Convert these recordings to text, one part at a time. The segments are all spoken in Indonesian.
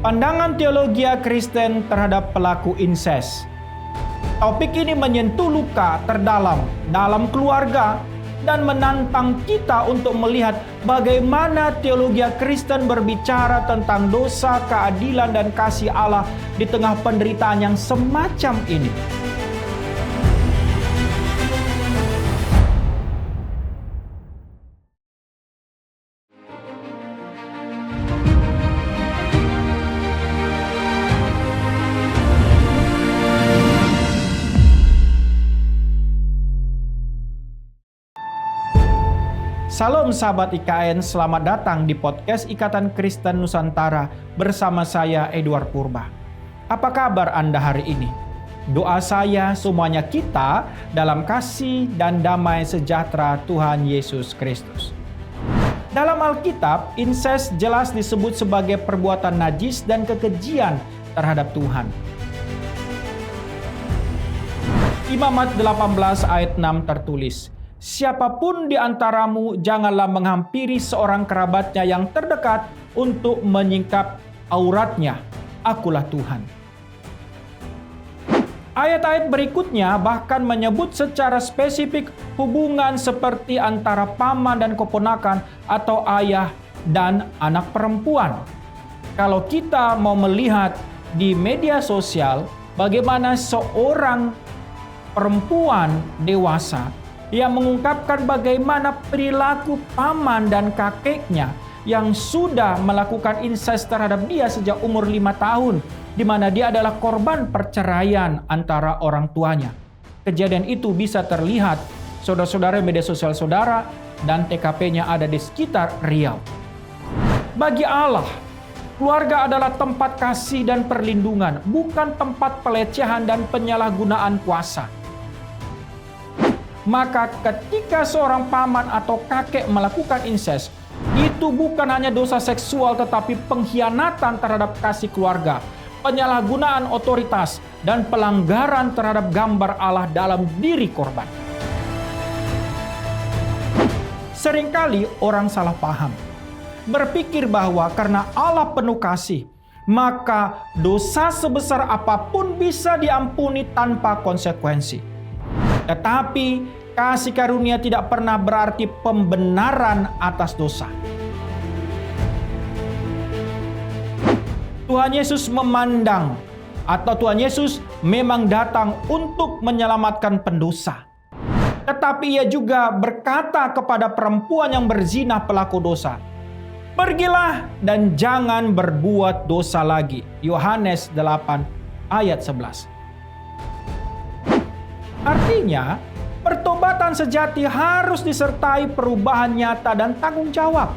Pandangan teologi Kristen terhadap pelaku inses. Topik ini menyentuh luka terdalam dalam keluarga dan menantang kita untuk melihat bagaimana teologi Kristen berbicara tentang dosa, keadilan, dan kasih Allah di tengah penderitaan yang semacam ini. Salam sahabat IKN, selamat datang di podcast Ikatan Kristen Nusantara bersama saya Edward Purba. Apa kabar Anda hari ini? Doa saya semuanya kita dalam kasih dan damai sejahtera Tuhan Yesus Kristus. Dalam Alkitab, inses jelas disebut sebagai perbuatan najis dan kekejian terhadap Tuhan. Imamat 18 ayat 6 tertulis, "Siapapun di antaramu janganlah menghampiri seorang kerabatnya yang terdekat untuk menyingkap auratnya. Akulah Tuhan." Ayat-ayat berikutnya bahkan menyebut secara spesifik hubungan seperti antara paman dan keponakan atau ayah dan anak perempuan. Kalau kita mau melihat di media sosial bagaimana seorang perempuan dewasa yang mengungkapkan bagaimana perilaku paman dan kakeknya yang sudah melakukan inses terhadap dia sejak umur 5 tahun, di mana dia adalah korban perceraian antara orang tuanya. Kejadian itu bisa terlihat saudara-saudara media sosial saudara dan TKP-nya ada di sekitar Riau. Bagi Allah, keluarga adalah tempat kasih dan perlindungan, bukan tempat pelecehan dan penyalahgunaan kuasa. Maka ketika seorang paman atau kakek melakukan inses, itu bukan hanya dosa seksual tetapi pengkhianatan terhadap kasih keluarga, penyalahgunaan otoritas, dan pelanggaran terhadap gambar Allah dalam diri korban. Seringkali orang salah paham, berpikir bahwa karena Allah penuh kasih, maka dosa sebesar apapun bisa diampuni tanpa konsekuensi. Tetapi kasih karunia tidak pernah berarti pembenaran atas dosa. Tuhan Yesus memandang atau Tuhan Yesus memang datang untuk menyelamatkan pendosa. Tetapi ia juga berkata kepada perempuan yang berzina pelaku dosa, "Pergilah dan jangan berbuat dosa lagi." Yohanes 8 ayat 11. Artinya, pertobatan sejati harus disertai perubahan nyata dan tanggung jawab.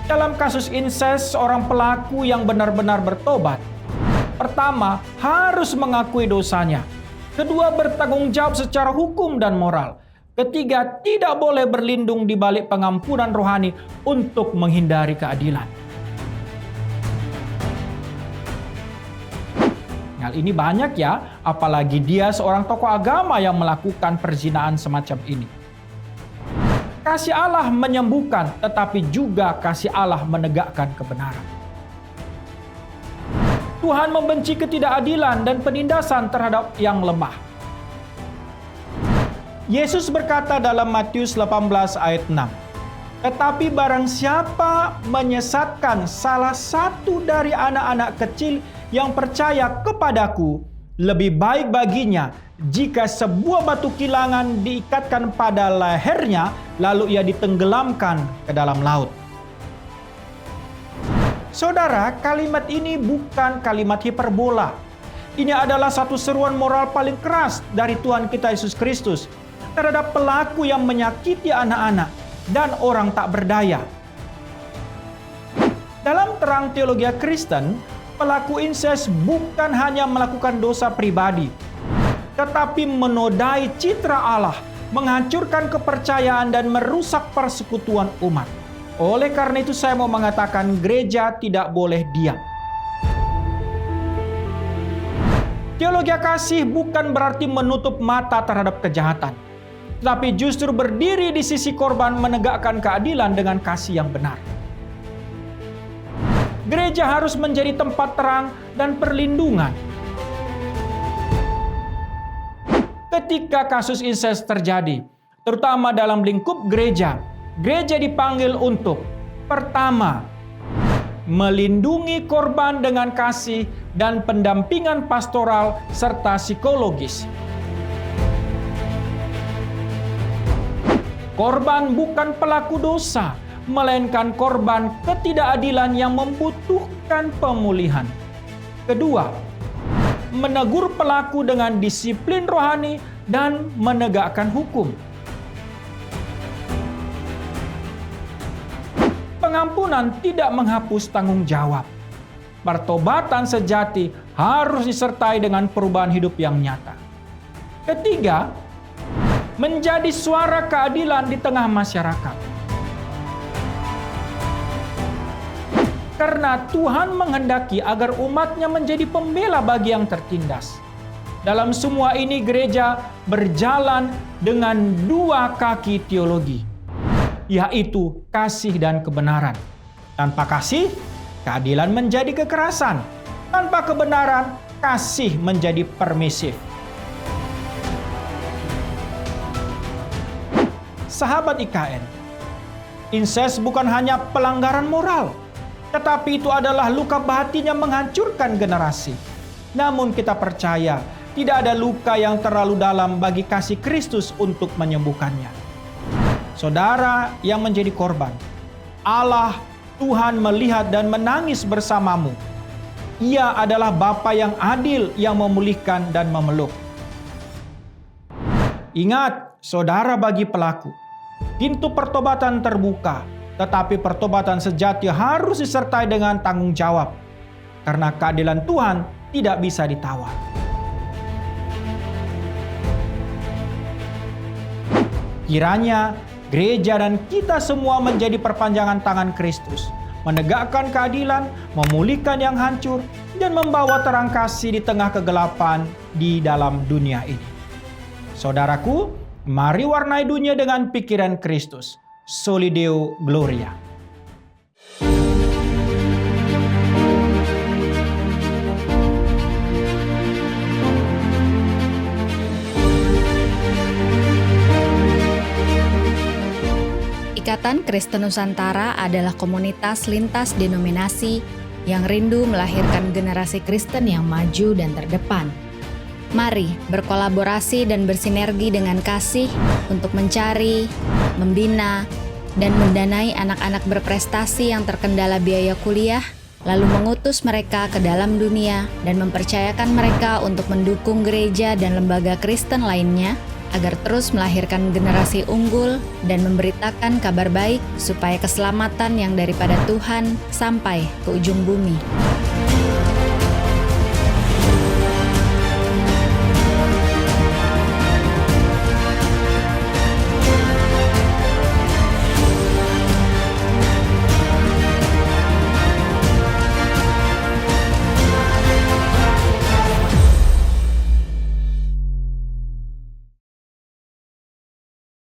Dalam kasus inses, seorang pelaku yang benar-benar bertobat, pertama, harus mengakui dosanya. Kedua, bertanggung jawab secara hukum dan moral. Ketiga, tidak boleh berlindung di balik pengampunan rohani untuk menghindari keadilan. Hal ini banyak ya, apalagi dia seorang tokoh agama yang melakukan perzinaan semacam ini. Kasih Allah menyembuhkan, tetapi juga kasih Allah menegakkan kebenaran. Tuhan membenci ketidakadilan dan penindasan terhadap yang lemah. Yesus berkata dalam Matius 18 ayat 6, "Tetapi barang siapa menyesatkan salah satu dari anak-anak kecil yang percaya kepadaku, lebih baik baginya jika sebuah batu kilangan diikatkan pada lehernya, lalu ia ditenggelamkan ke dalam laut." Saudara, kalimat ini bukan kalimat hiperbola. Ini adalah satu seruan moral paling keras dari Tuhan kita Yesus Kristus terhadap pelaku yang menyakiti anak-anak dan orang tak berdaya. Dalam terang teologi Kristen, pelaku inses bukan hanya melakukan dosa pribadi, tetapi menodai citra Allah, menghancurkan kepercayaan dan merusak persekutuan umat. Oleh karena itu saya mau mengatakan gereja tidak boleh diam. Teologi kasih bukan berarti menutup mata terhadap kejahatan, tetapi justru berdiri di sisi korban menegakkan keadilan dengan kasih yang benar. Gereja harus menjadi tempat terang dan perlindungan. Ketika kasus insest terjadi, terutama dalam lingkup gereja, gereja dipanggil untuk pertama, melindungi korban dengan kasih dan pendampingan pastoral serta psikologis. Korban bukan pelaku dosa, melainkan korban ketidakadilan yang membutuhkan pemulihan. Kedua, menegur pelaku dengan disiplin rohani dan menegakkan hukum. Pengampunan tidak menghapus tanggung jawab. Pertobatan sejati harus disertai dengan perubahan hidup yang nyata. Ketiga, menjadi suara keadilan di tengah masyarakat. Karena Tuhan menghendaki agar umatnya menjadi pembela bagi yang tertindas. Dalam semua ini gereja berjalan dengan dua kaki teologi, yaitu kasih dan kebenaran. Tanpa kasih, keadilan menjadi kekerasan. Tanpa kebenaran, kasih menjadi permisif. Sahabat IKN, insest bukan hanya pelanggaran moral, tetapi itu adalah luka batin yang menghancurkan generasi. Namun kita percaya, tidak ada luka yang terlalu dalam bagi kasih Kristus untuk menyembuhkannya. Saudara yang menjadi korban, Allah Tuhan melihat dan menangis bersamamu. Ia adalah Bapa yang adil yang memulihkan dan memeluk. Ingat, saudara bagi pelaku, pintu pertobatan terbuka, tetapi pertobatan sejati harus disertai dengan tanggung jawab. Karena keadilan Tuhan tidak bisa ditawar. Kiranya gereja dan kita semua menjadi perpanjangan tangan Kristus, menegakkan keadilan, memulihkan yang hancur, dan membawa terang kasih di tengah kegelapan di dalam dunia ini. Saudaraku, mari warnai dunia dengan pikiran Kristus. Soli Deo Gloria. Ikatan Kristen Nusantara adalah komunitas lintas denominasi yang rindu melahirkan generasi Kristen yang maju dan terdepan. Mari berkolaborasi dan bersinergi dengan kasih untuk mencari, membina, dan mendanai anak-anak berprestasi yang terkendala biaya kuliah, lalu mengutus mereka ke dalam dunia dan mempercayakan mereka untuk mendukung gereja dan lembaga Kristen lainnya agar terus melahirkan generasi unggul dan memberitakan kabar baik supaya keselamatan yang daripada Tuhan sampai ke ujung bumi.